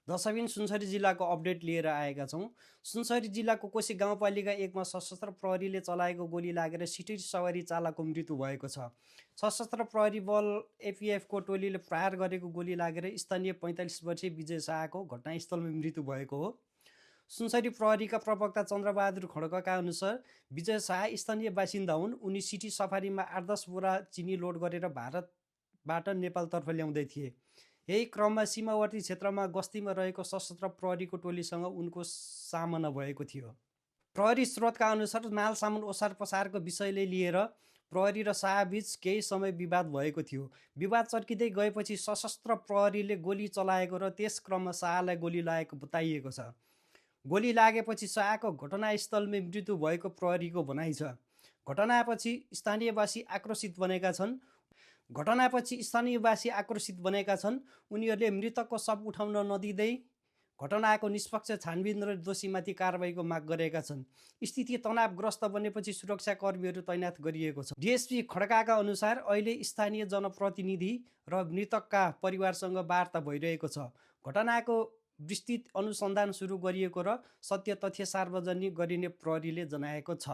दशबिन सुनसरी जिल्लाको अपडेट लिएर आएका छौँ। सुनसरी जिल्लाको कोशी गाउँपालिका 1 मा सशस्त्र प्रहरीले चलाएको गोली लागेर सिटी सवारी चालकको मृत्यु भएको छ। सशस्त्र प्रहरी बल एपिएफको टोलीले प्रहार गरेको गोली लागेर स्थानीय 45 वर्षीय विजय शाहको घटनास्थलमा मृत्यु भएको हो। सुनसरी प्रहरीका प्रवक्ता चन्द्रबहादुर खड्काका अनुसार विजय शाह स्थानीय बासिन्दा हुन्। उनी सिटी सफारीमा 8-10 बोरा चिनी लोड गरेर भारतबाट नेपालतर्फ ल्याउँदै थिए। यही क्रममा सीमावर्ती क्षेत्रमा गस्तीमा रहेको सशस्त्र प्रहरीको टोलीसँग उनको सामना भएको थियो। प्रहरी स्रोतका अनुसार माल सामान ओसार पसारको विषयले लिएर प्रहरी र शाहबीच केही समय विवाद भएको थियो। विवाद चर्किँदै गएपछि सशस्त्र प्रहरीले गोली चलाएको र त्यस क्रममा शाहलाई गोली लागेको बताइएको छ। गोली लागेपछि शाहको घटनास्थलमै मृत्यु भएको प्रहरीको भनाइ छ। घटनापछि स्थानीयवासी आक्रोशित बनेका छन्। उनीहरूले मृतकको शव उठाउन नदिँदै घटनाको निष्पक्ष छानबिन र दोषीमाथि कारबाहीको माग गरेका छन्। स्थिति तनावग्रस्त बनेपछि सुरक्षाकर्मीहरू तैनात गरिएको छ। डिएसपी खड्काका अनुसार अहिले स्थानीय जनप्रतिनिधि र मृतकका परिवारसँग वार्ता भइरहेको छ। घटनाको विस्तृत अनुसन्धान सुरु गरिएको र सत्य तथ्य सार्वजनिक गरिने प्रहरीले जनाएको छ।